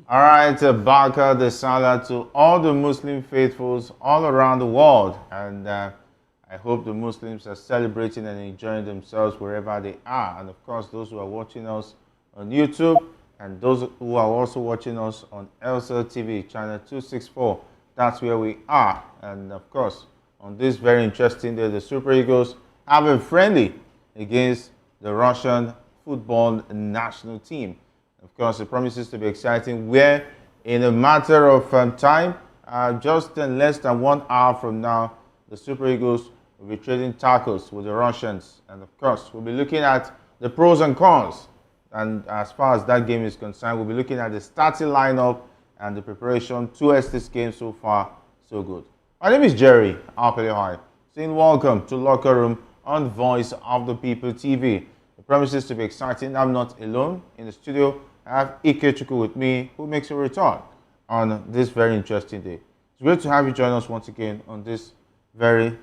All right, Baraka the Salah to all the Muslim faithfuls all around the world. And I hope the Muslims are celebrating and enjoying themselves wherever they are. And of course, those who are watching us on YouTube and those who are also watching us on Elsa TV, channel 264. That's where we are. And of course, on this very interesting day, the Super Eagles have a friendly against the Russian football national team. Of course, it promises to be exciting, where in a matter of time, just in less than 1 hour from now, the Super Eagles will be trading tackles with the Russians. And of course, we'll be looking at the pros and cons. And as far as that game is concerned, we'll be looking at the starting lineup and the preparation towards this game. So far, so good. My name is Jerry Alpelehoi, saying welcome to Locker Room on Voice of the People TV. It promises to be exciting. I'm not alone in the studio. I have Uche with me, who makes a return on this very interesting day. It's great to have you join us once again on this very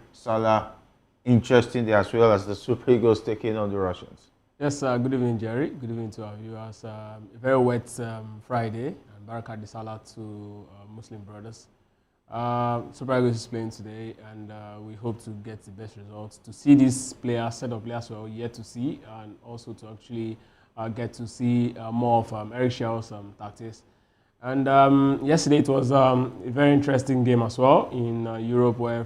interesting day, as well as the Super Eagles taking on the Russians. Yes, good evening, Jerry. Good evening to our viewers. A very wet Friday, and Baraka the Salah to Muslim brothers. Super Eagles is playing today, and we hope to get the best results. To see these players, set of players we're yet to see, and also to actually get to see more of Eric Schell's tactics. And yesterday it was a very interesting game as well in Europe, where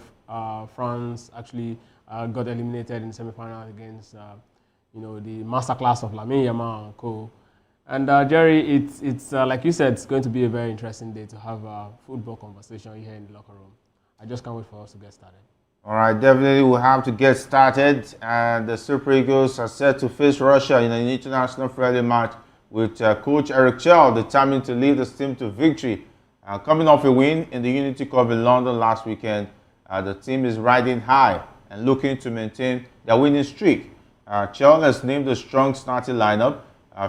France actually got eliminated in the semi-final against the masterclass of Lamine Yamal and co. And Jerry, it's like you said, it's going to be a very interesting day to have a football conversation here in the locker room. I just can't wait for us to get started. All right, definitely we'll have to get started. And the Super Eagles are set to face Russia in an international friendly match with coach Eric Schell determined to lead his team to victory. Coming off a win in the Unity Cup in London last weekend, the team is riding high and looking to maintain their winning streak. Schell has named a strong starting lineup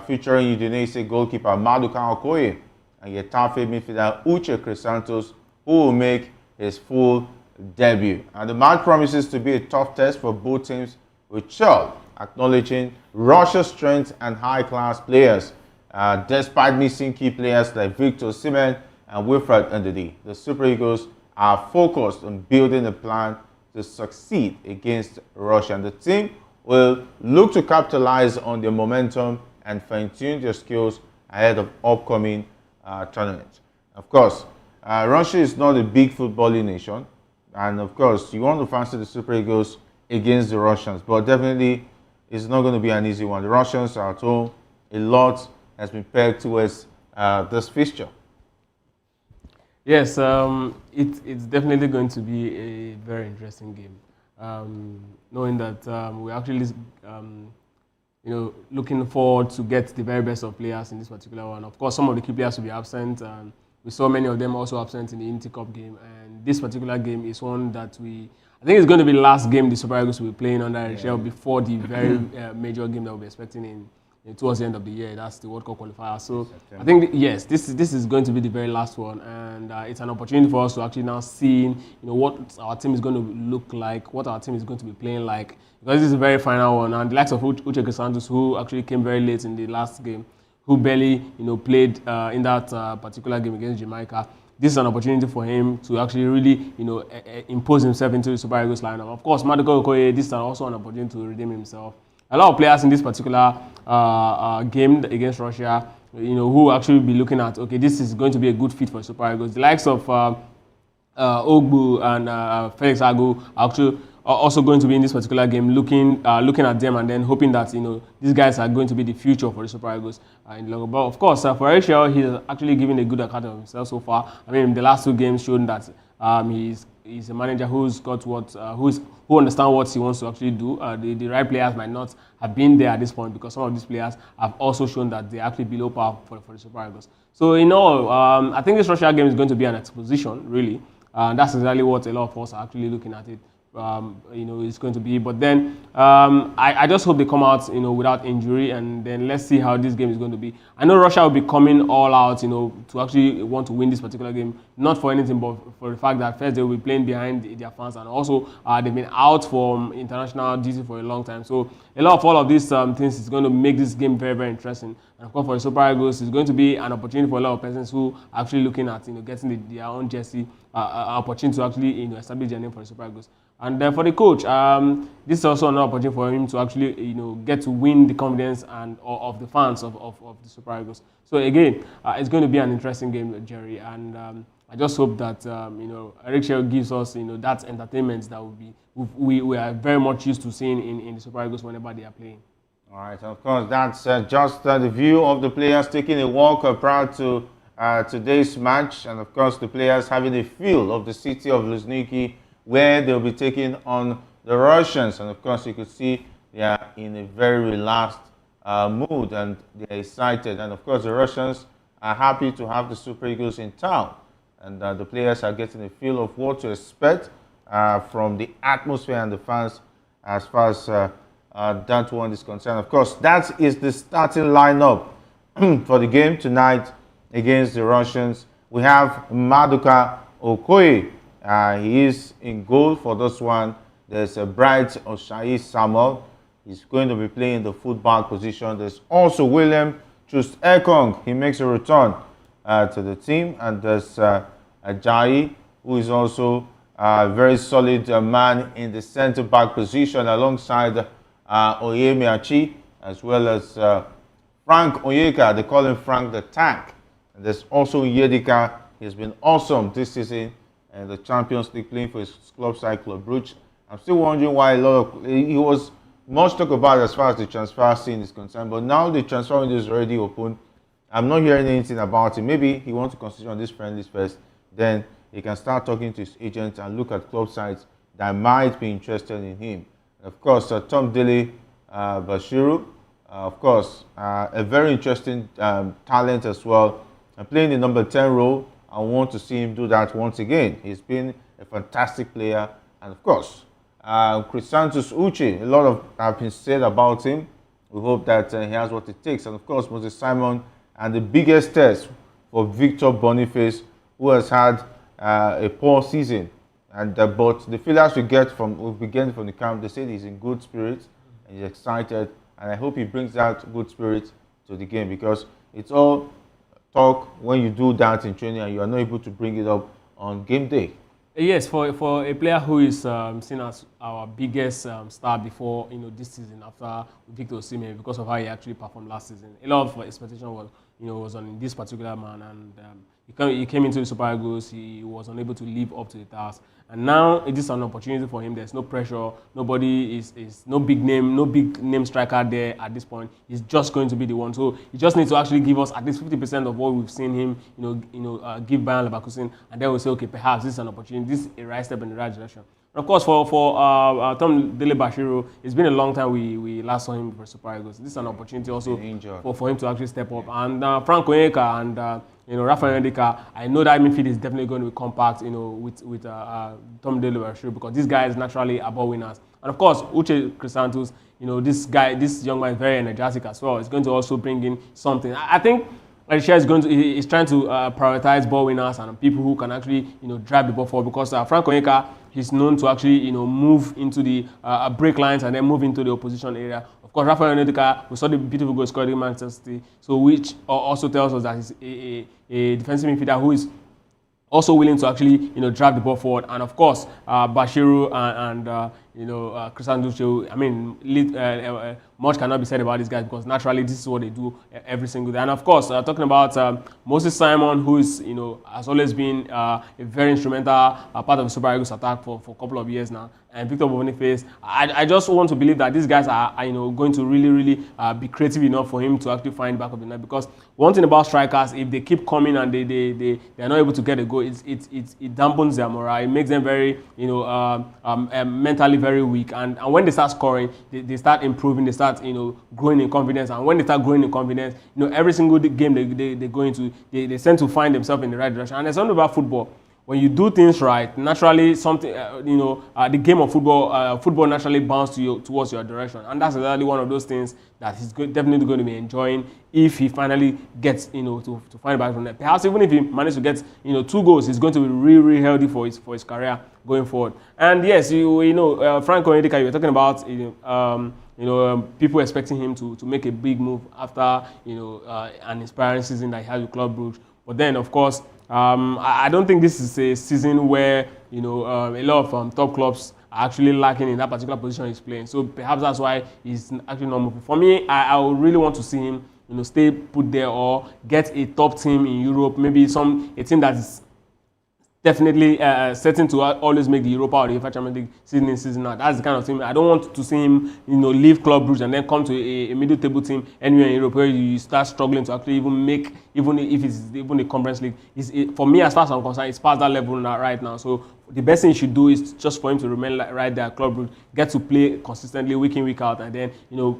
featuring Udinese goalkeeper Okoye and Getafe midfielder Uche Crisantos, who will make his full debut. And the match promises to be a tough test for both teams, with Schell acknowledging Russia's strength and high-class players. Despite missing key players like Victor Osimhen and Wilfred Ndidi, the Super Eagles are focused on building a plan to succeed against Russia. And the team will look to capitalize on their momentum and fine-tune their skills ahead of upcoming tournaments. Of course, Russia is not a big footballing nation, and of course, you want to fancy the Super Eagles against the Russians, but definitely it's not going to be an easy one. The Russians are at home. A lot has been pegged towards this fixture. Yes, it's definitely going to be a very interesting game. Knowing that we're actually looking forward to get the very best of players in this particular one. Of course, some of the key players will be absent, and we saw many of them also absent in the Unity Cup game. And this particular game is one that I think it's going to be the last game the Super Eagles will be playing under Eric Schell before the very major game that we'll be expecting towards the end of the year. That's the World Cup qualifier. So September. I think yes, this is going to be the very last one, and it's an opportunity for us to actually now see what our team is going to look like, what our team is going to be playing like, because this is a very final one. And the likes of Uche Crisantos, who actually came very late in the last game, who barely played in that particular game against Jamaica. This is an opportunity for him to actually really impose himself into the Super Eagles lineup. Of course, Okoye, this is also an opportunity to redeem himself. A lot of players in this particular game against Russia, who actually be looking at, okay, this is going to be a good fit for Super Eagles. The likes of Ogbu and Felix Agu are actually also going to be in this particular game, looking at them and then hoping that these guys are going to be the future for the Super Eagles in the long. But of course, for Eric Schell, he's actually given a good account of himself so far. I mean, the last two games showed that he's a manager who's got who understands what he wants to actually do. The right players might not have been there at this point, because some of these players have also shown that they're actually below par for the Super Eagles. So in all, I think this Russia game is going to be an exposition, really. That's exactly what a lot of us are actually looking at it. It's going to be. But then I just hope they come out, without injury, and then let's see how this game is going to be. I know Russia will be coming all out, to actually want to win this particular game, not for anything, but for the fact that first they will be playing behind their fans, and also they've been out from international duty for a long time. So a lot of all of these things is going to make this game very, very interesting. And of course, for the Super Eagles, it's going to be an opportunity for a lot of persons who are actually looking at getting their own jersey, opportunity to actually establish their name for the Super Eagles. And then for the coach, this is also an opportunity for him to actually get to win the confidence of the fans of the Super Eagles. So again, it's going to be an interesting game, Jerry, and I just hope that Eric Shell gives us that entertainment that we are very much used to seeing in the Super Eagles whenever they are playing. All right, of course, that's just the view of the players taking a walk prior to today's match, and of course the players having a feel of the city of Luzhniki, where they'll be taking on the Russians. And of course, you could see they are in a very relaxed mood and they're excited. And of course, the Russians are happy to have the Super Eagles in town. And the players are getting a feel of what to expect from the atmosphere and the fans as far as that one is concerned. Of course, that is the starting lineup for the game tonight against the Russians. We have Maduka Okoye. He is in goal for this one. There's a Bright Oshayi Samuel. He's going to be playing the fullback position. There's also William Chust Ekong. He makes a return to the team. And there's Ajayi, who is also a very solid man in the centre-back position alongside Oyemiachi, as well as Frank Onyeka. They call him Frank the Tank. And there's also Yedika. He's been awesome this season and the Champions League playing for his club side, Club Brugge. I'm still wondering why he was much talked about as far as the transfer scene is concerned, but now the transfer window is already open. I'm not hearing anything about it. Maybe he wants to consider on this friendlies first, then he can start talking to his agent and look at club sides that might be interested in him. And of course, Tom Dele Bashiru, of course, a very interesting talent as well, and playing the number 10 role. I want to see him do that once again. He's been a fantastic player. And of course, Chrysanthus Uche, a lot have been said about him. We hope that he has what it takes. And of course, Moses Simon, and the biggest test for Victor Boniface, who has had a poor season. And but the feelers we get from the camp, they say he's in good spirits and he's excited. And I hope he brings that good spirit to the game, because it's all talk when you do that in training and you are not able to bring it up on game day. Yes, for a player who is seen as our biggest star before this season, after Victor Osimhen, because of how he actually performed last season, a lot of expectation was on this particular man, and he came into the Super Eagles. He was unable to live up to the task, and now it is an opportunity for him. There's no pressure. Nobody is no big name striker there at this point. He's just going to be the one. So he just needs to actually give us at least 50% of what we've seen him, give Bayern Leverkusen, and then we'll say, okay, perhaps this is an opportunity. This is a right step in the right direction. And of course, for Tom Dele Bashiru, it's been a long time we last saw him for Super Eagles. This is an opportunity also for him to actually step up. And Frank Onyeka and Rafael Ndika, I know that midfield is definitely going to be compact, with Tom Dele Bashiru, because this guy is naturally a ball winners. And of course, Uche Chrysanthus, this young man is very energetic as well. It's going to also bring in something. I think Alicia is trying to prioritize ball winners and people who can actually drive the ball forward, because Frank Onyeka, he's known to actually move into the break lines and then move into the opposition area. Of course, Rafael Ndika, we saw the beautiful goal scored in Manchester City, so which also tells us that he's a defensive midfielder who is also willing to actually drive the ball forward. And of course, Bashiru and Chrysanthus, I mean, much cannot be said about these guys, because naturally this is what they do every single day. And of course, talking about Moses Simon, who is has always been a very instrumental part of the Super Eagles attack for a couple of years now, and Victor Boniface, I just want to believe that these guys are going to really be creative enough for him to actually find the back of the net. Because one thing about strikers, if they keep coming and they are not able to get a goal, it dampens their morale. It makes them very mentally very weak. And when they start scoring, they start improving. They start growing in confidence. And when they start growing in confidence, every single game they go into, they tend to find themselves in the right direction. And there's something about football. when you do things right, naturally something, the game of football naturally bounces towards your direction, and that's exactly one of those things that he's definitely going to be enjoying if he finally gets, to find back from there. Perhaps even if he manages to get, 2 goals, he's going to be really, really healthy for his career going forward. And yes, Frank Onyedika, you were talking about, people expecting him to make a big move after, an inspiring season that he had with Club Brugge. But then, of course, I don't think this is a season where, a lot of top clubs are actually lacking in that particular position he's playing. So perhaps that's why he's actually not moving. For me, I would really want to see him, stay put there or get a top team in Europe, maybe a team that is definitely certain to always make the Europa or the UEFA Champions League season in, season out. That's the kind of thing. I don't want to see him, leave Club Brugge and then come to a middle table team anywhere in Europe where you start struggling to actually even make, even if it's even a Conference League. For me, as far as I'm concerned, it's past that level now, right now. So the best thing he should do is just for him to remain right there at Club Brugge, get to play consistently week in, week out, and then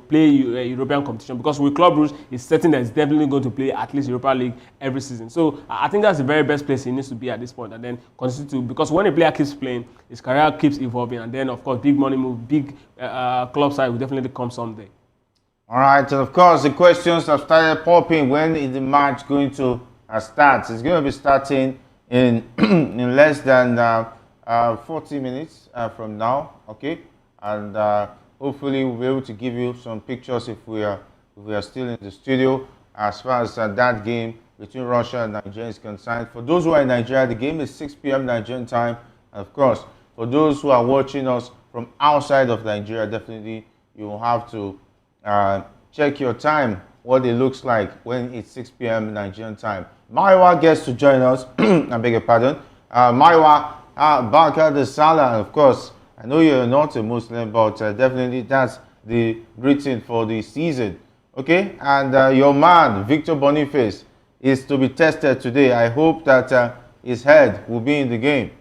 play European competition. Because with Club Brugge, it's certain that he's definitely going to play at least Europa League every season. So I think that's the very best place he needs to be at this point, and then continue to, because when a player keeps playing, his career keeps evolving, and then of course big money move, big club side will definitely come someday. All right, and of course the questions have started popping. When is the match going to start? It's going to be starting in in less than 40 minutes from now, okay? And hopefully we'll be able to give you some pictures if we are still in the studio as far as that game between Russia and Nigeria is concerned. For those who are in Nigeria, the game is 6 p.m. Nigerian time. And of course, for those who are watching us from outside of Nigeria, definitely you will have to check your time, what it looks like when it's 6 p.m. Nigerian time. Maiwa gets to join us. I beg your pardon. Maiwa Barka the Salah, of course, I know you're not a Muslim, but definitely that's the greeting for the season. Okay, and your man, Victor Boniface, is to be tested today. I hope that his head will be in the game.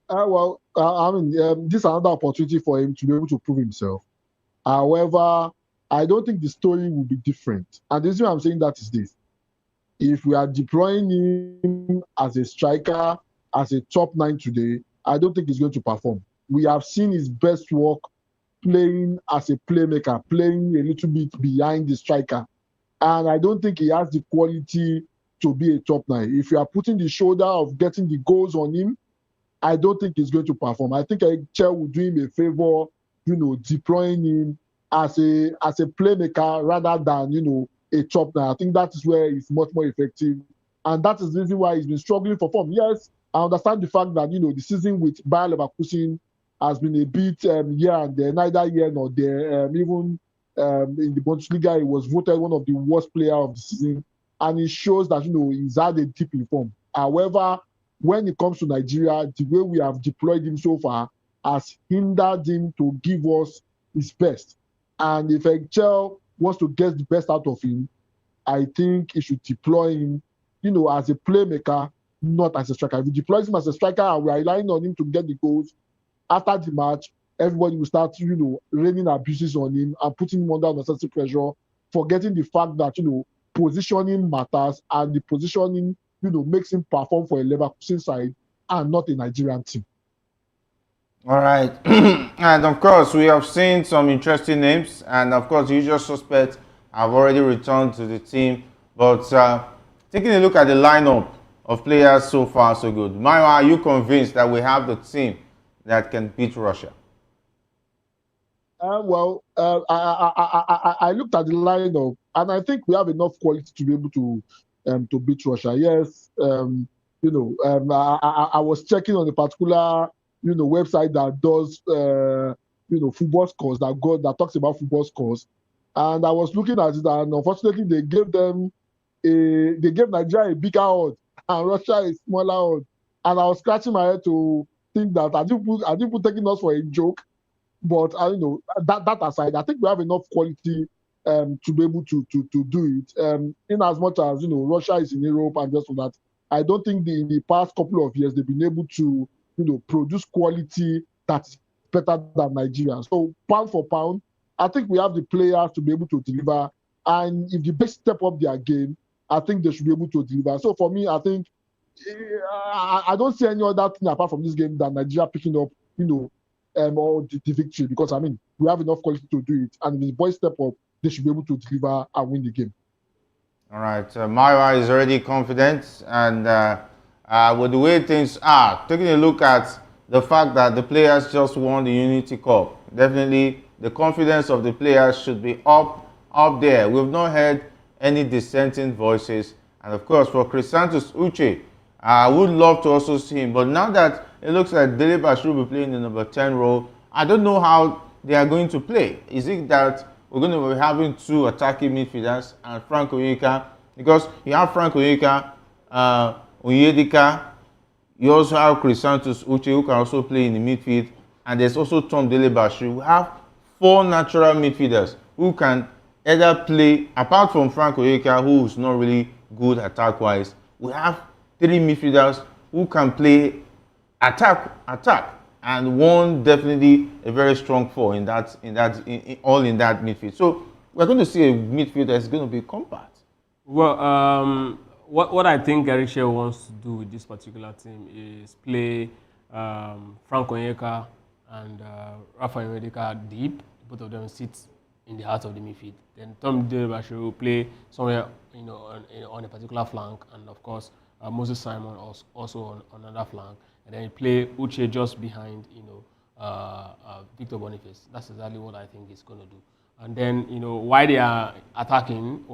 This is another opportunity for him to be able to prove himself. However, I don't think the story will be different. And the reason I'm saying that is this. If we are deploying him as a striker, as a top 9 today, I don't think he's going to perform. We have seen his best work playing as a playmaker, playing a little bit behind the striker. And I don't think he has the quality to be a top 9. If you are putting the shoulder of getting the goals on him, I don't think he's going to perform. I think Uche will do him a favor, deploying him as a playmaker rather than, a top 9. I think that is where he's much more effective. And that is the reason why he's been struggling for form. Yes, I understand the fact that, the season with Bayer Leverkusen has been a bit here and there, neither here nor there. Even in the Bundesliga, he was voted one of the worst players of the season. And it shows that, he's had a dip in form. However, when it comes to Nigeria, the way we have deployed him so far has hindered him to give us his best. And if Excel wants to get the best out of him, I think he should deploy him, as a playmaker, not as a striker. If he deploys him as a striker and we are relying on him to get the goals, after the match, everybody will start, raining abuses on him and putting him under unnecessary pressure, forgetting the fact that, positioning matters and the positioning, makes him perform for a Leverkusen side and not a Nigerian team. All right. And of course, we have seen some interesting names. And of course, the usual suspects have already returned to the team. But taking a look at the lineup of players so far, so good. Maya, are you convinced that we have the team that can beat Russia? I looked at the lineup, and I think we have enough quality to be able to beat Russia. Yes, I was checking on a particular website that does football scores that talks about football scores, and I was looking at it, and unfortunately they gave Nigeria a bigger odd and Russia a smaller odd, and I was scratching my head to think that are people taking us for a joke? But that aside, I think we have enough quality to be able to do it. In as much as Russia is in Europe and just for that, I don't think in the past couple of years they've been able to produce quality that's better than Nigeria. So pound for pound, I think we have the players to be able to deliver. And if the best step up their game, I think they should be able to deliver. So for me, I think I don't see any other thing apart from this game than Nigeria picking up, or the victory, because I mean we have enough quality to do it, and if the boys step up, they should be able to deliver and win the game. All right, Maiwa is already confident, and with the way things are, taking a look at the fact that the players just won the Unity Cup, definitely the confidence of the players should be up there. We've not heard any dissenting voices, and of course for Chrysanthus Uche, I would love to also see him, but now that it looks like Dele Bashiru will be playing the number 10 role, I don't know how they are going to play. Is it that we're going to be having two attacking midfielders and Frank Onyeka? Because you have Frank Onyeka, Onyedika, you also have Chrysanthus Uche, who can also play in the midfield, and there's also Tom Dele Bashiru. We have four natural midfielders who can either play, apart from Frank Onyeka, who is not really good attack-wise. We have three midfielders who can play attack, and one definitely a very strong four in that midfield. So we're going to see a midfield that's going to be compact. Well, what I think Eric Shea wants to do with this particular team is play Frank Onyeka and Rafael Onyedika deep. Both of them sit in the heart of the midfield. Then Tom Dele Bashiru will play somewhere, on a particular flank, and of course Moses Simon also on another flank, and then play Uche just behind, Victor Boniface. That's exactly what I think he's going to do. And then, why they are attacking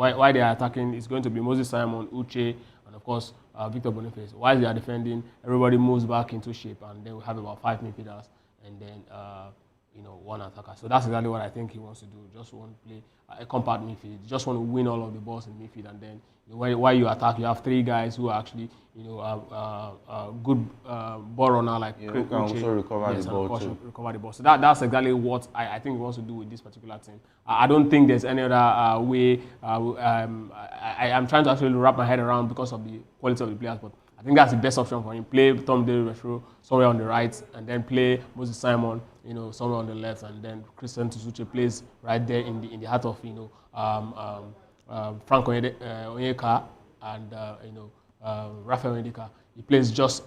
is going to be Moses Simon, Uche, and of course Victor Boniface. While they are defending, everybody moves back into shape, and then we have about 5 midfielders, and then one attacker. So that's exactly what I think he wants to do. Just want to play a compact midfield. Just want to win all of the balls in midfield, and then while you attack, you have 3 guys who are actually good ball runner, like who can also recover the ball too. Recover the ball. So that's exactly what I think he wants to do with this particular team. I don't think there's any other way. I'm trying to actually wrap my head around because of the quality of the players, but I think that's the best option for him. Play Tom Dele Bashiru somewhere on the right, and then play Moses Simon, somewhere on the left, and then Chrysanthus Uche plays right there in the heart of Frank Onyeka and Rafael Onyedika. He plays just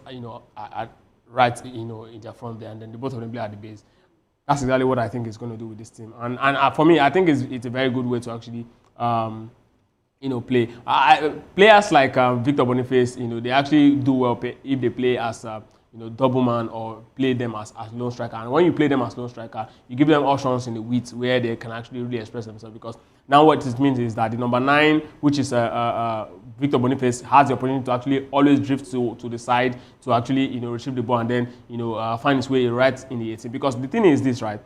right in their front there, and then the both of them play at the base. That's exactly what I think he's going to do with this team, and for me, I think it's a very good way to actually play. Players like Victor Boniface, they actually do well if they play as double man or play them as lone striker. And when you play them as lone striker, you give them options in the width where they can actually really express themselves. Because now what it means is that the number 9, which is Victor Boniface, has the opportunity to actually always drift to the side to actually retrieve the ball and then find his way right in the 18. Because the thing is this, right?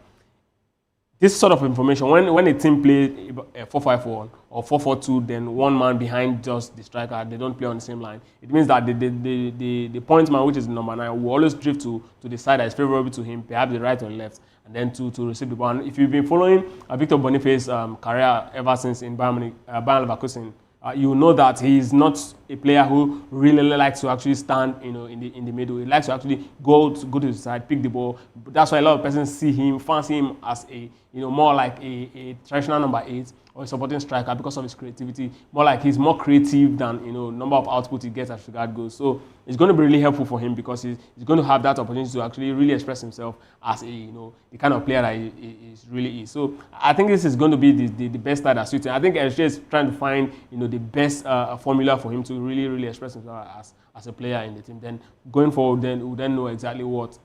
This sort of information, when a team plays 4-5-1 or 4-4-2, then one man behind just the striker, they don't play on the same line. It means that the point man, which is the number 9, will always drift to the side that is favorable to him, perhaps the right or left, and then to receive the ball. And if you've been following Victor Boniface's career ever since in Bayern Leverkusen, you know that he is not a player who really likes to actually stand, in the middle. He likes to actually go to the side, pick the ball. That's why a lot of persons fancy him as a, more like a traditional number 8 or a supporting striker because of his creativity. More like he's more creative than number of output he gets as regard goes. So it's going to be really helpful for him because he's going to have that opportunity to actually really express himself as the kind of player that he really is. So I think this is going to be the best style that suits him. I think Elche is trying to find the best formula for him to really express himself as a player in the team. Then going forward, we'll then know exactly what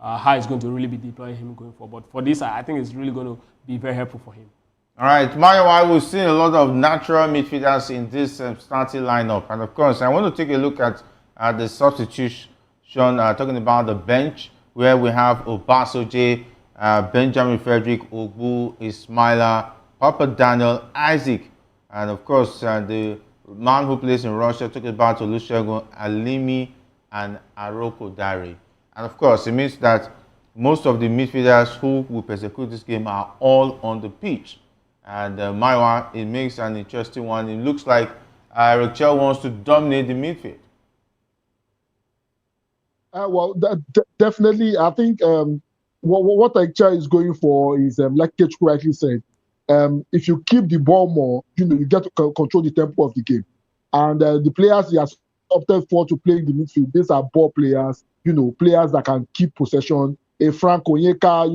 how it's going to really be deploying him going forward. But for this, I think it's really going to be very helpful for him. All right, Mayo, we've seen a lot of natural midfielders in this starting lineup, and of course, I want to take a look at the substitution. Talking about the bench, where we have Obasoje, Benjamin Frederick, Ogbu, Ismaila, Papa Daniel, Isaac, and of course the man who plays in Russia. Talking about Olusegun Alimi and Aroko Dari, and of course, it means that most of the midfielders who will persecute this game are all on the pitch. And Maiwa, it makes an interesting one. It looks like Eric Chell wants to dominate the midfield. Well, definitely, I think what Eric Chell is going for is, like Kech correctly said, if you keep the ball more, you get to control the tempo of the game. And the players he has opted for to play in the midfield. These are ball players, players that can keep possession. A Frank Onyeka,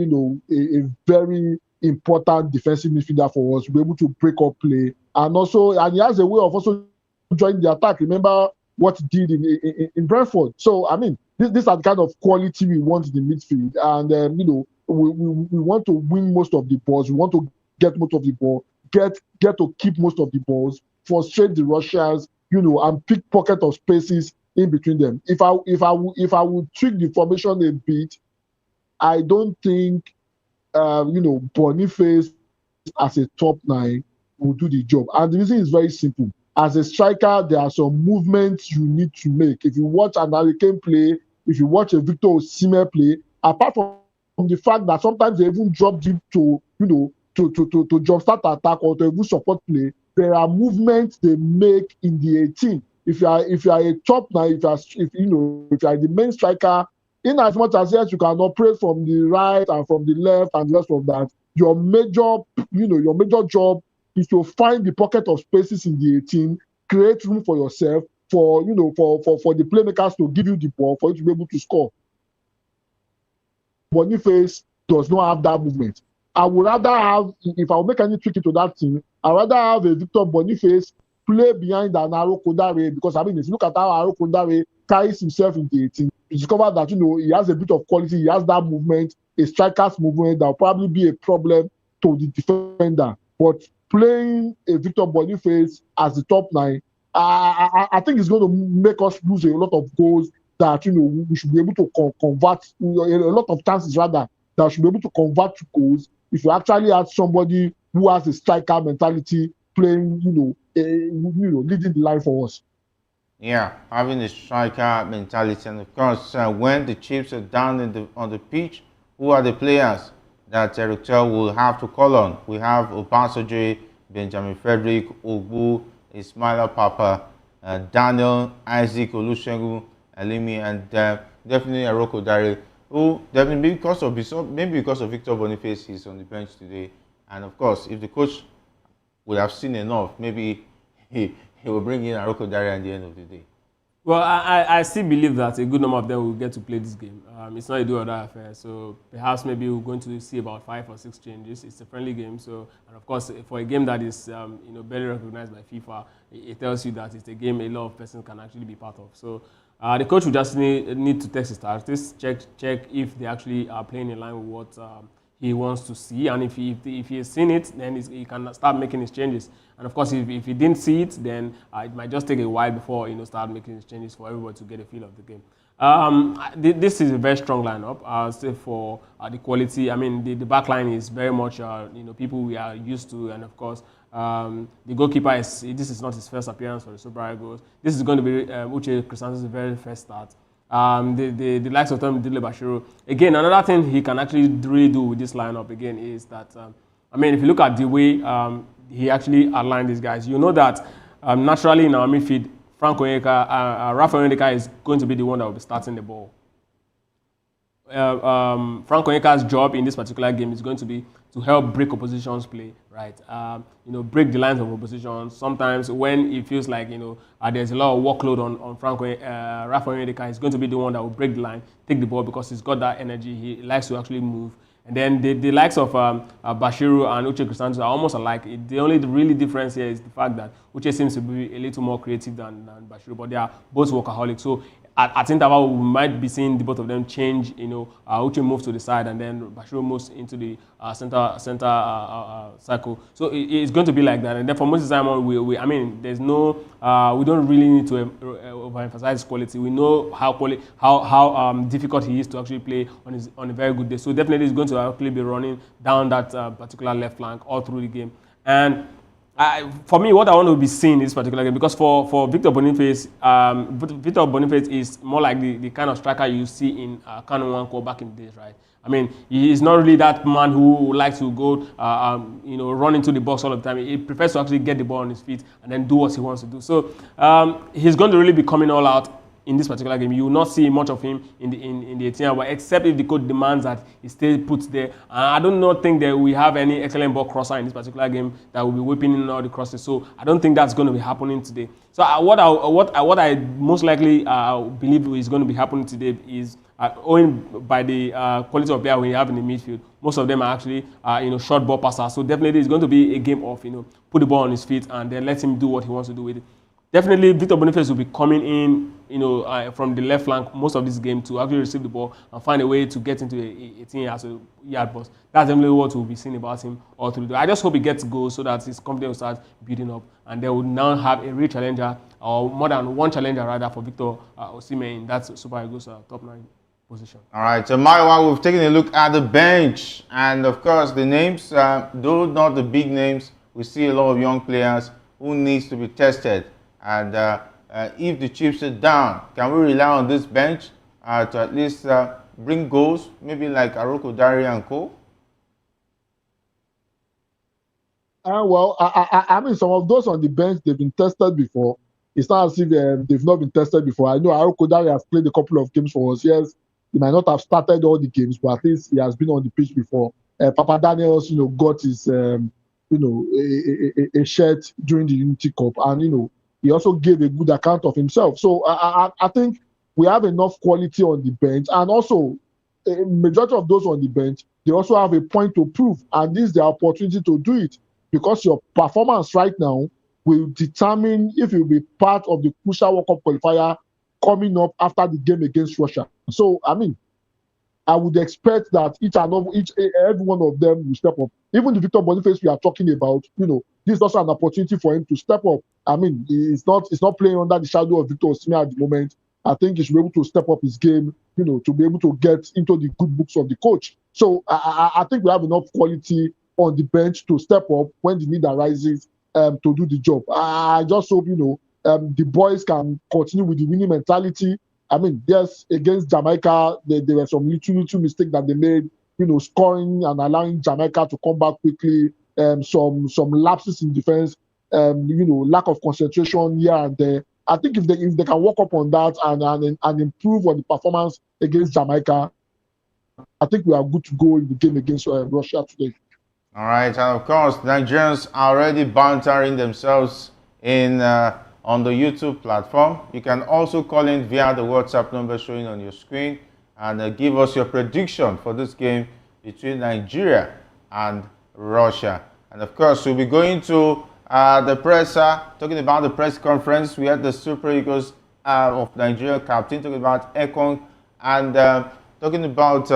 a very important defensive midfielder for us, to be able to break up play. And he has a way of also joining the attack. Remember what he did in Brentford. So, I mean, these are the kind of quality we want in the midfield. And, we want to win most of the balls. We want to get most of the ball, get to keep most of the balls, frustrate the Russians, and pick pocket of spaces in between them. If I would tweak the formation a bit, I don't think Boniface as a top 9 will do the job. And the reason is very simple. As a striker, there are some movements you need to make. If you watch an Hurricane play, if you watch a Victor Osimhen play, apart from the fact that sometimes they even drop deep to jumpstart attack or to even support play, there are movements they make in the 18. If you are a top 9, if you are the main striker, in as much as yes, you can operate from the right and from the left and the rest of that, your major job is to find the pocket of spaces in the 18, create room for yourself, for the playmakers to give you the ball, for you to be able to score. Boniface does not have that movement. I would rather have, if I will make any trick into that team, I'd rather have a Victor Boniface play behind an Aro Kodare, because I mean, if you look at how Aro Kodare carries himself in the 18, you discover that he has a bit of quality, he has that movement, a striker's movement that will probably be a problem to the defender. But playing a Victor Boniface as the top 9, I think it's going to make us lose a lot of goals that we should be able to convert, a lot of chances rather, that we should be able to convert to goals if you actually have somebody who has a striker mentality playing, leading the line for us. Yeah, having a striker mentality, and of course, when the chips are down on the pitch, who are the players that Eric Tell will have to call on? We have Obasanjo, Benjamin Frederick, Ogbu, Ismaila Papa, Daniel, Isaac Olusegun, Alimi, and definitely Aroko Dare, who definitely because of Victor Boniface, he's on the bench today. And of course, if the coach would have seen enough, maybe he will bring in Aroko Dare at the end of the day. Well, I still believe that a good number of them will get to play this game. It's not a do or die affair, so perhaps maybe we're going to see about 5 or 6 changes. It's a friendly game, so, and of course, for a game that is barely recognized by FIFA, it tells you that it's a game a lot of persons can actually be part of. So the coach will just need to test his tactics, check if they actually are playing in line with what he wants to see, and if he has seen it, then he can start making his changes. And of course, if he didn't see it, then it might just take a while before start making his changes for everybody to get a feel of the game. This is a very strong lineup. I'll say for the quality. I mean, the back line is very much people we are used to, and of course, the goalkeeper this is not his first appearance for the Super Eagles. This is going to be Uche Christiansen's very first start. The likes of Tom Dile Bashiru. Again, another thing he can actually really do with this lineup again is that if you look at the way he actually aligned these guys, you know that naturally in our midfield, Frank Onyeka, Rafa Onyeka is going to be the one that will be starting the ball. Frank Onyeka's job in this particular game is going to be to help break opposition's play, right? Break the lines of opposition. Sometimes when it feels like there's a lot of workload on Rafa Onyeka, he's going to be the one that will break the line, take the ball because he's got that energy. He likes to actually move. And then the likes of Bashiru and Uche Christiansen are almost alike. The only really difference here is the fact that Uche seems to be a little more creative than Bashiru, but they are both workaholics. So at interval, we might be seeing the both of them change. Uche moves to the side, and then Bashiru moves into the center circle. So it's going to be like that. And then for most of the time, there's no. We don't really need to overemphasize his quality. We know how difficult he is to actually play on a very good day. So definitely, he's going to actually be running down that particular left flank all through the game. And for me, what I want to be seeing in this particular game, because for Victor Boniface, is more like the kind of striker you see in Kanu Nwankwo back in the days, right? He's not really that man who likes to go, run into the box all the time. He prefers to actually get the ball on his feet and then do what he wants to do. So he's going to really be coming all out in this particular game. You will not see much of him in the 18 hour, except if the coach demands that he stay put there. I do not think that we have any excellent ball crosser in this particular game that will be whipping in all the crosses. So I don't think that's going to be happening today. So what I most likely believe is going to be happening today is owing by the quality of player we have in the midfield. Most of them are actually short ball passers. So definitely it's going to be a game of put the ball on his feet and then let him do what he wants to do with it. Definitely, Victor Boniface will be coming in, from the left flank most of this game to actually receive the ball and find a way to get into a 18-yard box. That's definitely what we'll be seeing about him all through the day. I just hope he gets goals so that his confidence will start building up, and they will now have a real challenger, or more than one challenger rather, for Victor Osimhen in that Super Eagles top 9 position. All right, so Maiwa, we've taken a look at the bench, and of course the names, though not the big names, we see a lot of young players who needs to be tested. And if the chips are down, can we rely on this bench to at least bring goals, maybe like Aroko Dari and Co? Well, I mean, some of those on the bench, they've been tested before. It's not as if they've not been tested before. I know Aroko Dari has played a couple of games for us. Yes, he might not have started all the games, but at least he has been on the pitch before. Papa Daniels, got his, a shirt during the Unity Cup, and he also gave a good account of himself. So I think we have enough quality on the bench, and also a majority of those on the bench, they also have a point to prove, and this is the opportunity to do it, because your performance right now will determine if you'll be part of the crucial World Cup qualifier coming up after the game against Russia. So I mean, I would expect that every one of them will step up. Even the Victor Boniface we are talking about, this is also an opportunity for him to step up. I mean, he's not playing under the shadow of Victor Osimhen at the moment. I think he should be able to step up his game, to be able to get into the good books of the coach. So I think we have enough quality on the bench to step up when the need arises to do the job. I just hope, the boys can continue with the winning mentality. I mean, yes, against Jamaica, there were some little mistakes that they made, scoring and allowing Jamaica to come back quickly, some lapses in defense, lack of concentration here and there. I think if they can work up on that and improve on the performance against Jamaica, I think we are good to go in the game against Russia today. All right, and of course, Nigerians are already bantering themselves on the YouTube platform. You can also call in via the WhatsApp number showing on your screen and give us your prediction for this game between Nigeria and Russia. And of course, we'll be going to the presser, talking about the press conference. We had the Super Eagles of Nigeria captain talking about Ekong, and talking about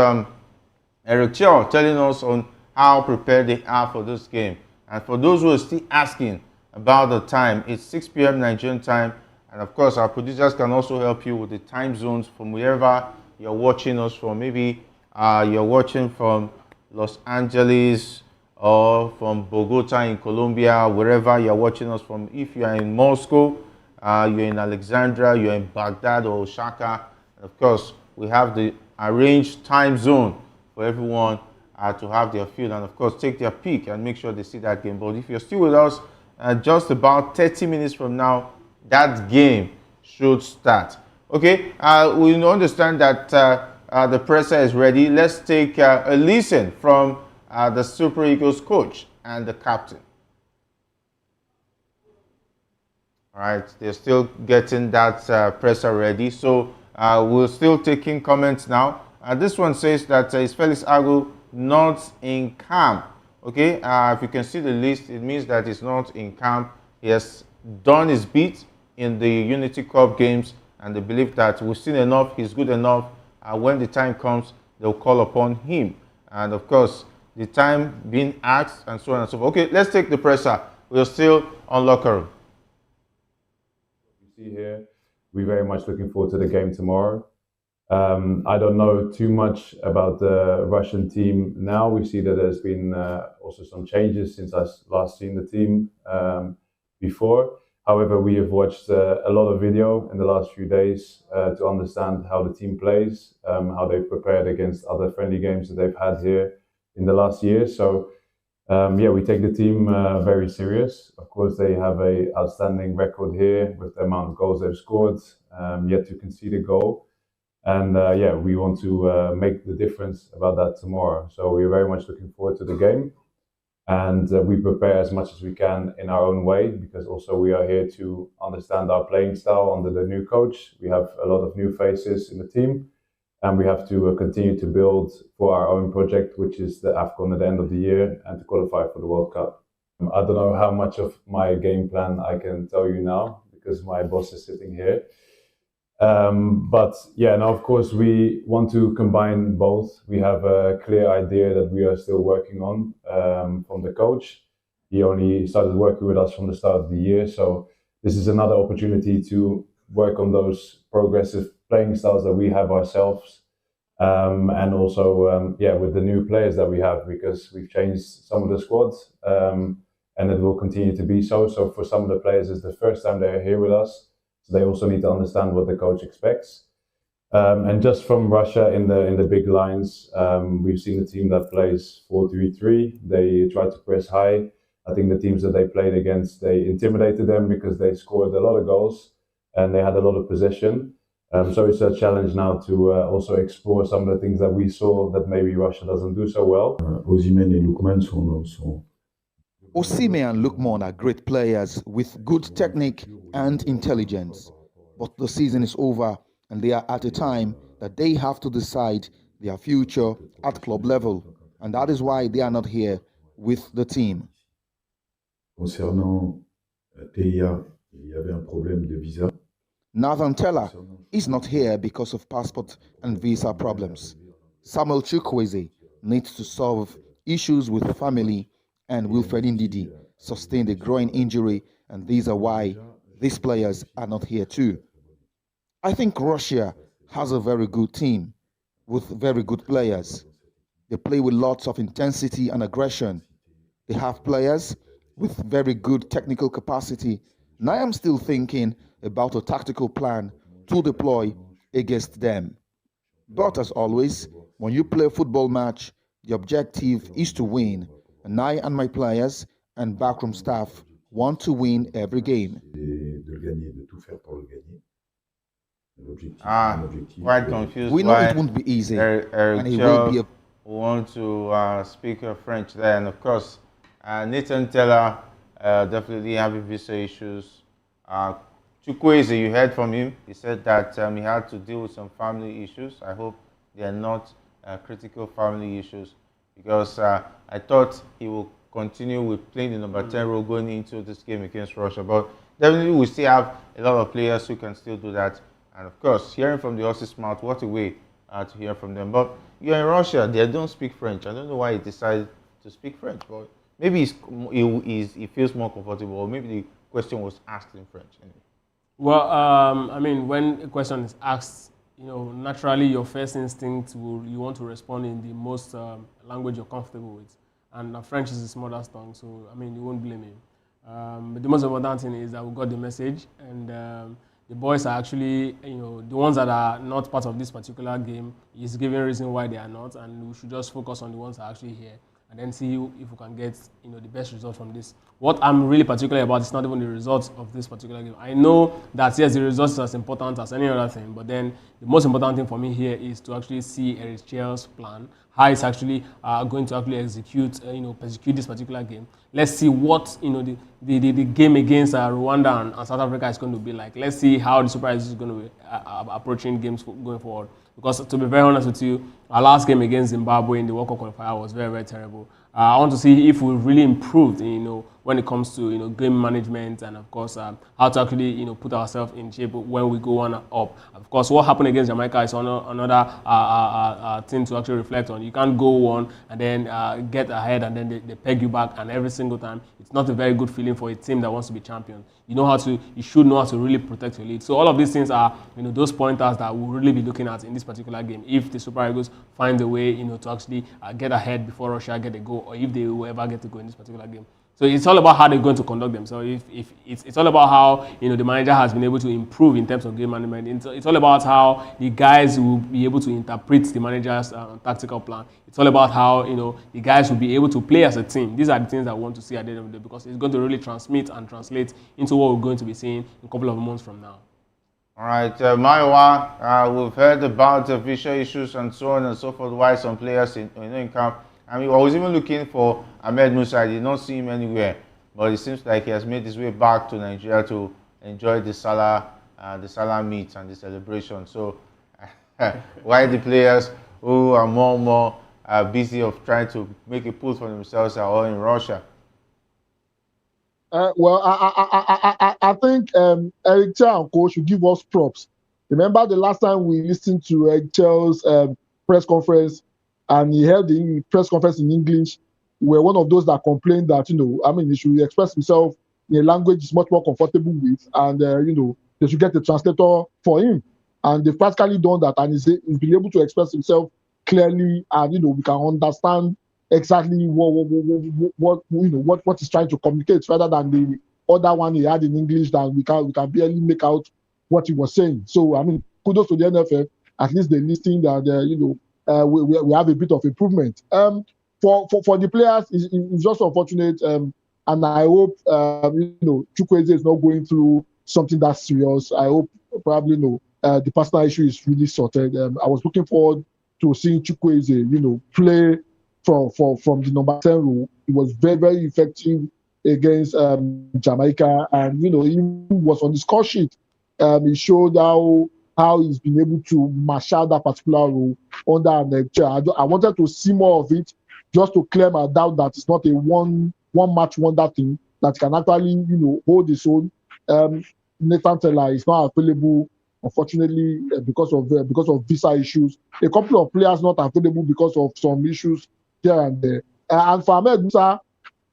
Eric Chell telling us on how prepared they are for this game. And for those who are still asking about the time, it's 6 p.m. Nigerian time, and of course our producers can also help you with the time zones from wherever you're watching us from. Maybe you're watching from Los Angeles or from Bogota in Colombia, wherever you're watching us from. If you're in Moscow, you're in Alexandria, you're in Baghdad or Osaka, and of course we have the arranged time zone for everyone to have their field and of course take their pick and make sure they see that game. But if you're still with us, just about 30 minutes from now, that game should start. Okay, we understand that the presser is ready. Let's take a listen from the Super Eagles coach and the captain. All right, they're still getting that presser ready. So we're still taking comments now. This one says that is Felix Agu not in camp. Okay, if you can see the list, it means that he's not in camp. He has done his bit in the Unity Cup games, and they believe that we've seen enough, he's good enough. When the time comes, they'll call upon him. And of course, the time being asked, and so on and so forth. Okay, let's take the presser. We're still on locker room. You see here, we're very much looking forward to the game tomorrow. I don't know too much about the Russian team now. We see that there's been also some changes since I last seen the team before. However, we have watched a lot of video in the last few days to understand how the team plays, how they've prepared against other friendly games that they've had here in the last year. So We take the team very serious. Of course, they have a outstanding record here with the amount of goals they've scored, yet to concede a goal. And we want to make the difference about that tomorrow. So we're very much looking forward to the game. And we prepare as much as we can in our own way, because also we are here to understand our playing style under the new coach. We have a lot of new faces in the team, and we have to continue to build for our own project, which is the AFCON at the end of the year and to qualify for the World Cup. I don't know how much of my game plan I can tell you now because my boss is sitting here. Of course, we want to combine both. We have a clear idea that we are still working on from the coach. He only started working with us from the start of the year, so this is another opportunity to work on those progressive playing styles that we have ourselves, and also with the new players that we have, because we've changed some of the squads, and it will continue to be so. So for some of the players, it's the first time they're here with us. So they also need to understand what the coach expects. And just from Russia in the big lines, we've seen a team that plays 4-3-3. They try to press high. I think the teams that they played against, they intimidated them because they scored a lot of goals and they had a lot of possession. So it's a challenge now to also explore some of the things that we saw that maybe Russia doesn't do so well. Osimhen and Lookman are great players with good technique and intelligence. But the season is over and they are at a time that they have to decide their future at club level. And that is why they are not here with the team. Concernant TIA, il y avait un problème de visa. Nathan Teller is not here because of passport and visa problems. Samuel Chukwueze needs to solve issues with family, and Wilfred Ndidi sustained a groin injury, and these are why these players are not here too. I think Russia has a very good team with very good players. They play with lots of intensity and aggression. They have players with very good technical capacity. And I am still thinking about a tactical plan to deploy against them. But as always, when you play a football match, the objective is to win. And I and my players and backroom staff want to win every game. Quite confused. We know it won't be easy, and it will be a want to speak French there, and of course, Nathan Teller definitely having visa issues. Chukwueze, you heard from him. He said that he had to deal with some family issues. I hope they are not critical family issues, because I thought he will continue with playing the number 10 role going into this game against Russia. But definitely we still have a lot of players who can still do that. And of course, hearing from the horse's mouth, what a way to hear from them. But you're in Russia, they don't speak French. I don't know why he decided to speak French, but maybe he feels more comfortable, or maybe the question was asked in French. Anyway. Well, when a question is asked, naturally your first instinct you want to respond in the most language you're comfortable with. And French is his mother's tongue, so you won't blame him. But the most important thing is that we got the message, and the boys are actually, the ones that are not part of this particular game is giving reason why they are not, and we should just focus on the ones that are actually here, and then see if we can get, the best result from this. What I'm really particular about is not even the results of this particular game. I know that, yes, the results is as important as any other thing, but then the most important thing for me here is to actually see Eritrea's plan, how it's actually going to actually execute this particular game. Let's see what, the game against Rwanda and South Africa is going to be like. Let's see how the Super Eagles is going to be approaching games going forward. Because to be very honest with you, our last game against Zimbabwe in the World Cup qualifier was very, very terrible. I want to see if we really improved, when it comes to game management, and of course how to actually put ourselves in shape when we go on up. Of course, what happened against Jamaica is another thing to actually reflect on. You can't go on and then get ahead and then they peg you back, and every single time it's not a very good feeling for a team that wants to be champion. You should know how to really protect your lead. So all of these things are those pointers that we'll really be looking at in this particular game. If the Super Eagles find a way to actually get ahead before Russia get a goal, or if they will ever get to go in this particular game. So it's all about how they're going to conduct themselves. If it's all about how the manager has been able to improve in terms of game management. It's all about how the guys will be able to interpret the manager's tactical plan. It's all about how the guys will be able to play as a team. These are the things I want to see at the end of the day, because it's going to really transmit and translate into what we're going to be seeing in a couple of months from now. All right, Maiwa, we've heard about the visual issues and so on and so forth. Why some players in camp. I mean, I was even looking for Ahmed Musa. I did not see him anywhere, but it seems like he has made his way back to Nigeria to enjoy the Salah meet and the celebration. So, why the players who are more and more busy of trying to make a push for themselves are all in Russia? Well, I think Eric Chel and Co should give us props. Remember the last time we listened to Eric Chel's press conference, and he held the press conference in English. We're one of those that complained that he should express himself in a language he's much more comfortable with, and they should get a translator for him. And they've practically done that, and he's been able to express himself clearly, and we can understand exactly what he's trying to communicate, rather than the other one he had in English that we can barely make out what he was saying. So kudos to the NFL. At least they're listening that we have a bit of improvement. For the players, it's just unfortunate, and I hope Chukwueze is not going through something that serious. I hope probably the personal issue is really sorted. I was looking forward to seeing Chukwueze play from the number 10 role. It was very, very effective against Jamaica, and he was on the score sheet. He showed how he's been able to marshal that particular role under an chair. I wanted to see more of it, just to clear my doubt that it's not a one match wonder thing, that can actually hold his own. Nathan Taylor is not available, unfortunately, because of visa issues. A couple of players not available because of some issues here and there. And for Ahmed Musa,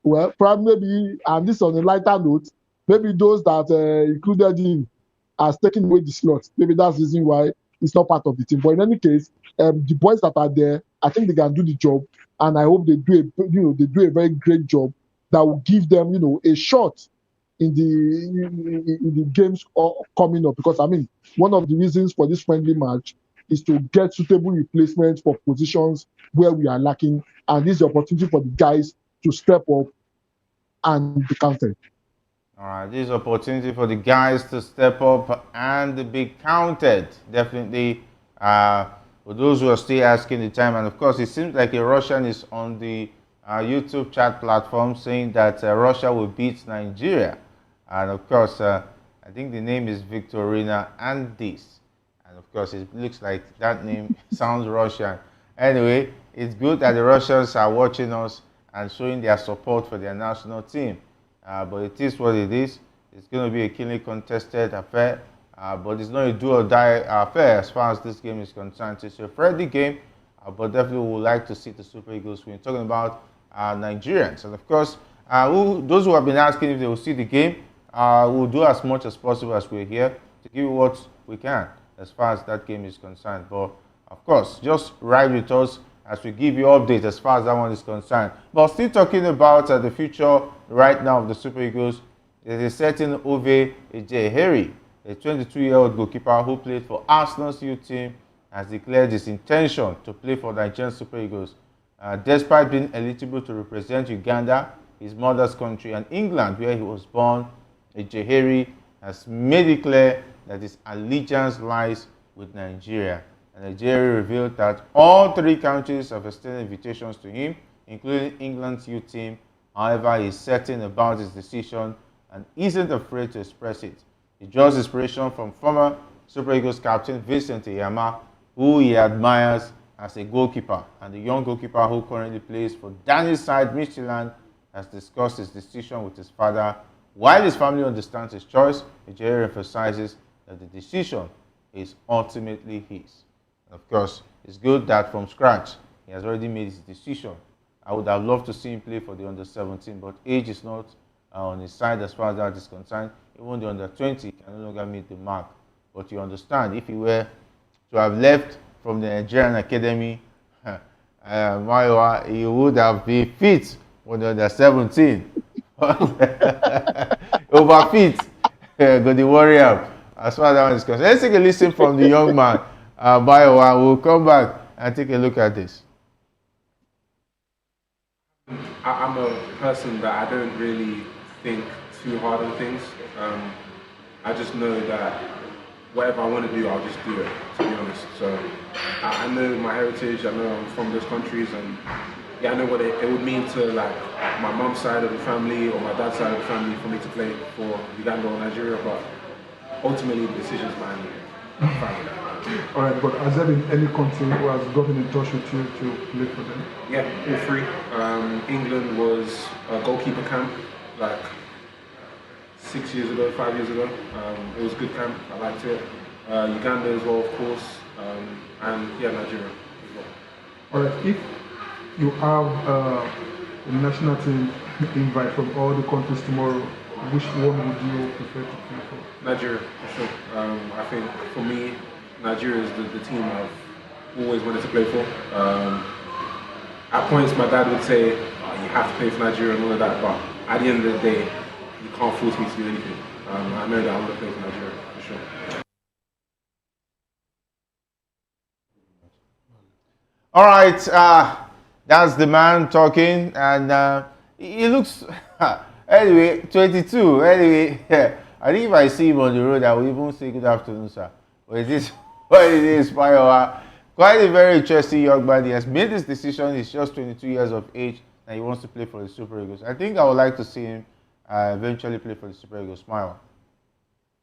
well, probably maybe, and this on a lighter note, maybe those that included him has taken away the slot. Maybe that's the reason why it's not part of the team. But in any case, the boys that are there, I think they can do the job, and I hope they do a very great job that will give them a shot in the games coming up. Because one of the reasons for this friendly match is to get suitable replacements for positions where we are lacking, and this is the opportunity for the guys to step up and be counted. All right, this is an opportunity for the guys to step up and be counted. Definitely, for those who are still asking the time, and of course, it seems like a Russian is on the YouTube chat platform saying that Russia will beat Nigeria. And of course, I think the name is Victorina Andis. And of course, it looks like that name sounds Russian. Anyway, it's good that the Russians are watching us and showing their support for their national team. But it is what it is. It's going to be a keenly contested affair, but it's not a do or die affair as far as this game is concerned. It's a friendly game, but definitely we would like to see the Super Eagles win. Talking about Nigerians, and of course, those who have been asking if they will see the game, we'll do as much as possible as we're here to give you what we can as far as that game is concerned. But of course, just ride with us as we give you updates as far as that one is concerned. But still talking about the future right now of the Super Eagles, there is a certain Ove Ejeheri, a 22-year-old goalkeeper who played for Arsenal's youth team, has declared his intention to play for the Nigerian Super Eagles. Despite being eligible to represent Uganda, his mother's country, and England, where he was born, Ejeheri has made it clear that his allegiance lies with Nigeria. Nigeria revealed that all three countries have extended invitations to him, including England's youth team. However, he is certain about his decision and isn't afraid to express it. He draws inspiration from former Super Eagles captain Vincent Eyama, who he admires as a goalkeeper, and the young goalkeeper who currently plays for Danish side Midtjylland has discussed his decision with his father. While his family understands his choice, Nigeria emphasizes that the decision is ultimately his. Of course, it's good that from scratch he has already made his decision. I would have loved to see him play for the under-17, but age is not on his side as far as that is concerned. Even the under-20 can no longer meet the mark. But you understand, if he were to have left from the Nigerian academy, he would have been fit for the under-17. Overfit. Go the warrior. As far as that one is concerned. Let's take a listen from the young man, Bayowa. We'll come back and take a look at this. I'm a person that I don't really think too hard on things. I just know that whatever I want to do, I'll just do it, to be honest. So I know my heritage, I know I'm from those countries, and yeah, I know what it would mean to like my mum's side of the family or my dad's side of the family for me to play for Uganda or Nigeria, but ultimately the decision's mine. All right, but has there been any country who has gotten in touch with you to play for them? Yeah, all three. England was a goalkeeper camp, like 6 years ago, 5 years ago. It was a good camp, I liked it. Uganda as well, of course, and yeah, Nigeria as well. All right, if you have a national team invite from all the countries tomorrow, which one would you prefer to play for? Nigeria, for sure. I think for me, Nigeria is the team I've always wanted to play for. At points, my dad would say, oh, you have to play for Nigeria and all of that, but at the end of the day, you can't force me to do anything. I know that I want to play for Nigeria, for sure. All right, that's the man talking, and he looks, anyway, 22. Anyway, I think if I see him on the road, I will even say good afternoon, sir. But it is what it is, Bayowa. Quite a very interesting young man. He has made this decision. He's just 22 years of age, and he wants to play for the Super Eagles. I think I would like to see him eventually play for the Super Eagles. Smile.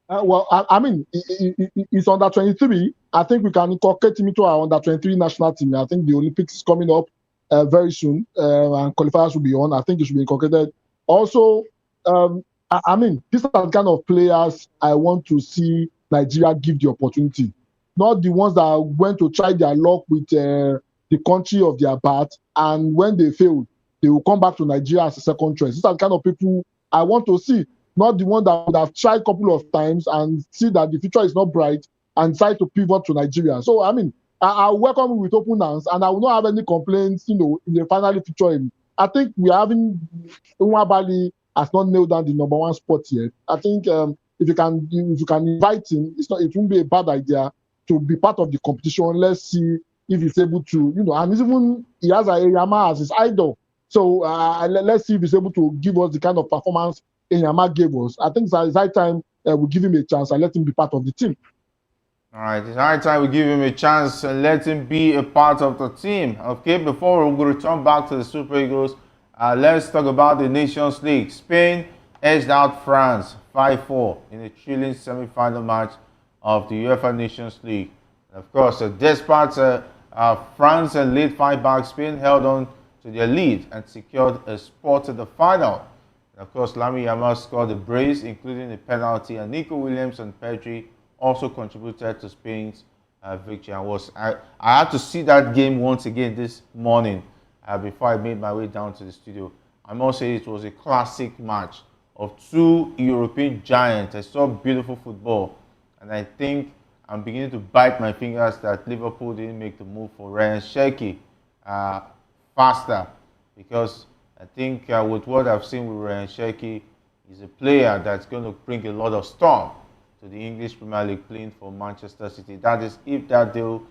Well, I mean, it's under 23. I think we can incorporate him into our under 23 national team. I think the Olympics is coming up very soon, and qualifiers will be on. I think it should be incorporated. Also, I mean, these are the kind of players I want to see Nigeria give the opportunity. Not the ones that went to try their luck with the country of their birth, and when they failed, they will come back to Nigeria as a second choice. These are the kind of people I want to see. Not the one that would have tried a couple of times and see that the future is not bright and decide to pivot to Nigeria. So, I mean, I welcome him with open hands, and I will not have any complaints, if they finally feature him. I think we are having Bali has not nailed down the number one spot yet. I think if you can invite him, it won't be a bad idea to be part of the competition. Let's see if he's able to, and he has Yama as his idol. So let's see if he's able to give us the kind of performance Yama gave us. I think it's high time we give him a chance and let him be part of the team. All right, it's high time we give him a chance and let him be a part of the team. Okay, before we return back to the Super Eagles, let's talk about the Nations League. Spain edged out France 5-4 in a thrilling semi-final match of the UEFA Nations League. And of course, despite France and lead 5 back, Spain held on to their lead and secured a spot in the final. And of course, Lamine Yamal scored a brace, including a penalty, and Nico Williams and Pedri also contributed to Spain's victory. I had to see that game once again this morning before I made my way down to the studio. I must say it was a classic match of two European giants. I saw beautiful football, and I think I'm beginning to bite my fingers that Liverpool didn't make the move for Ryan Cherki faster, because I think with what I've seen with Ryan Cherki, he's a player that's going to bring a lot of storm to the English Premier League, playing for Manchester City. That is if that deal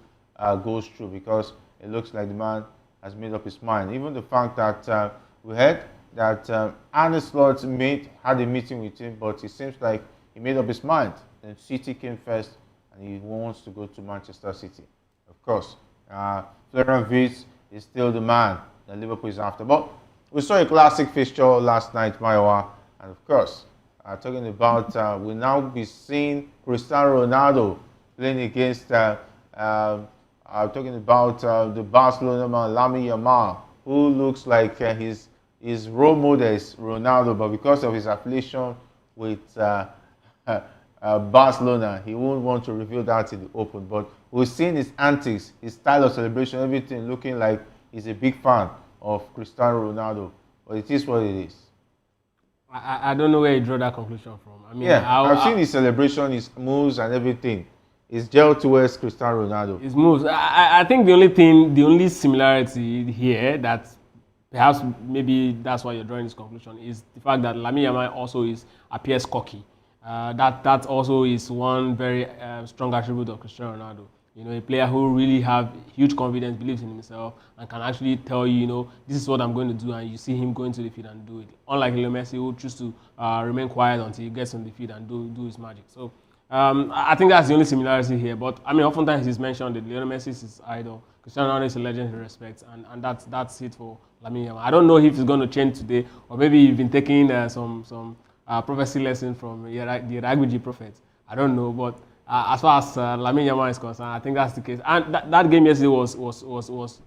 goes through, because it looks like the man has made up his mind. Even the fact that we heard that Arne Slot had a meeting with him, but it seems like he made up his mind. Then City came first, and he wants to go to Manchester City. Of course, Florian Wirtz is still the man that Liverpool is after. But we saw a classic fixture last night, Mayowa, and of course, talking about, we'll now be seeing Cristiano Ronaldo playing against, talking about the Barcelona man, Lamine Yamal, who looks like his role model is Ronaldo, but because of his affiliation with Barcelona, he won't want to reveal that in the open. But we've seen his antics, his style of celebration, everything looking like he's a big fan of Cristiano Ronaldo. But it is what it is. I don't know where he drew that conclusion from. I mean, yeah, I've seen his celebration, his moves and everything. It's gel towards Cristiano Ronaldo. His moves. I think the only similarity here that perhaps maybe that's why you're drawing this conclusion, is the fact that Lamine Yamal also appears cocky. That also is one very strong attribute of Cristiano Ronaldo. A player who really have huge confidence, believes in himself, and can actually tell you, this is what I'm going to do, and you see him going to the field and do it. Unlike Lionel Messi, who chooses to remain quiet until he gets on the field and do his magic. So I think that's the only similarity here. But I mean, oftentimes he's mentioned that Lionel Messi is his idol. Cristiano Ronaldo is a legend he respects, and that's it for Lamine Yamal. I don't know if it's going to change today, or maybe you've been taking some prophecy lesson from the Iragwiji prophet. I don't know, but as far as Lamine Yamal is concerned, I think that's the case. And that game yesterday was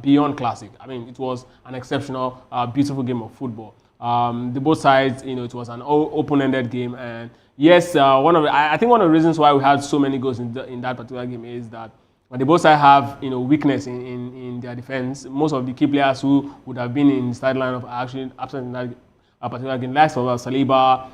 beyond classic. I mean, it was an exceptional, beautiful game of football. The both sides, it was an open-ended game, and yes, I think one of the reasons why we had so many goals in that particular game is that they both sides have weakness in their defense. Most of the key players who would have been in the sideline of actually absent in that particular game, like Saliba,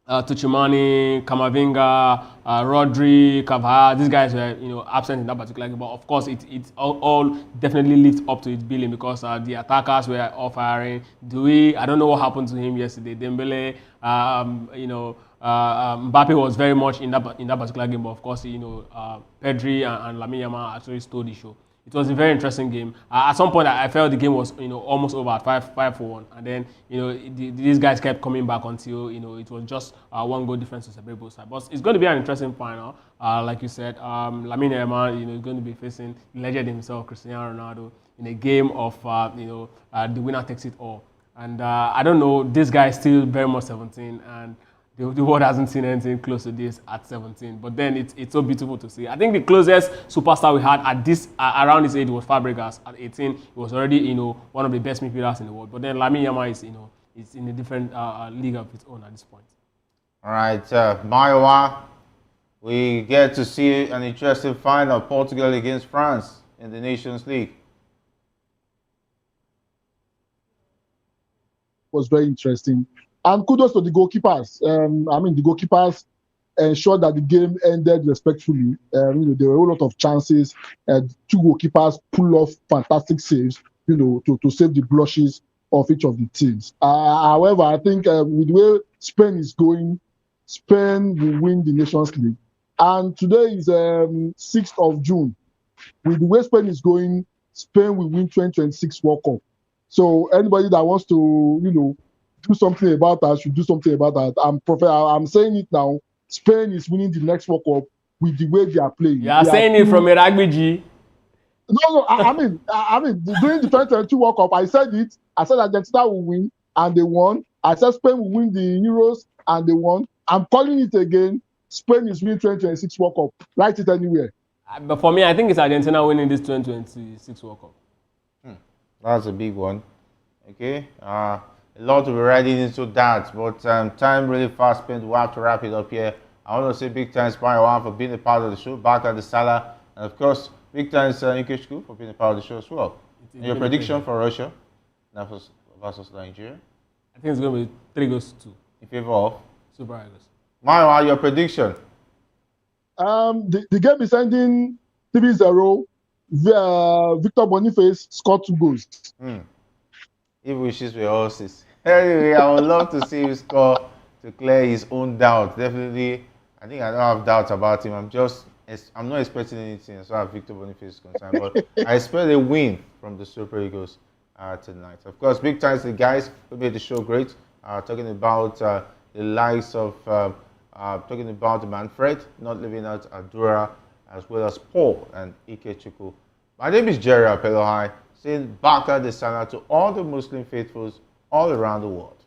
Tuchimani, Kamavinga, Rodri, Cavani, these guys were absent in that particular game. But of course, it all definitely lived up to its billing because the attackers were all firing. I don't know what happened to him yesterday. Dembele, Mbappe was very much in that particular game. But of course, Pedri and Lamine Yamal actually stole the show. It was a very interesting game. At some point, I felt the game was almost over at 5-1, and then these guys kept coming back until it was just one goal difference to separate both sides. But it's going to be an interesting final, like you said. Lamine Yamal, is going to be facing the legend himself, Cristiano Ronaldo, in a game of the winner takes it all. And I don't know, this guy is still very much 17, and the world hasn't seen anything close to this at 17, but then it's so beautiful to see. I think the closest superstar we had at this around this age was Fabregas. At 18, he was already one of the best midfielders in the world. But then Lamine Yamal is in a different league of its own at this point. All right, Maiwa, we get to see an interesting final: Portugal against France in the Nations League. Was very interesting. And kudos to the goalkeepers. The goalkeepers ensured that the game ended respectfully. There were a whole lot of chances. Two goalkeepers pull off fantastic saves, to save the blushes of each of the teams. However, I think with the way Spain is going, Spain will win the Nations League. And today is 6th of June. With the way Spain is going, Spain will win 2026 World Cup. So anybody that wants to, do something about that should do something about that. I'm saying it now. Spain is winning the next World Cup with the way they are playing. You are saying it from Iragwiji. No. I mean, during the 2022 World Cup, I said it. I said Argentina will win, and they won. I said Spain will win the Euros, and they won. I'm calling it again. Spain is winning 2026 World Cup. Write it anywhere. But for me, I think it's Argentina winning this 2026 World Cup. That's a big one. Okay. A lot to be riding into that, but time really fast spent. We'll have to wrap it up here. I want to say big thanks, Maiwa, for being a part of the show, back at the Salah, and of course, big thanks, Uche, for being a part of the show as well. And your prediction for Russia versus Nigeria? I think it's going to be 3-2. In favor of? Super Eagles. Maiwa, your prediction? The game is ending 3-0. Victor Boniface scored 2 goals. If wishes were horses. Anyway, I would love to see him score to clear his own doubt. Definitely, I think I don't have doubts about him. I'm not expecting anything as far as Victor Boniface is concerned, but I expect a win from the Super Eagles tonight. Of course, big thanks to the guys who made the show great. Talking about the likes of, talking about Manfred, not leaving out Adura, as well as Paul and Ikechukwu. My name is Jerry Apelohai, saying Baka de Sana to all the Muslim faithfuls all around the world.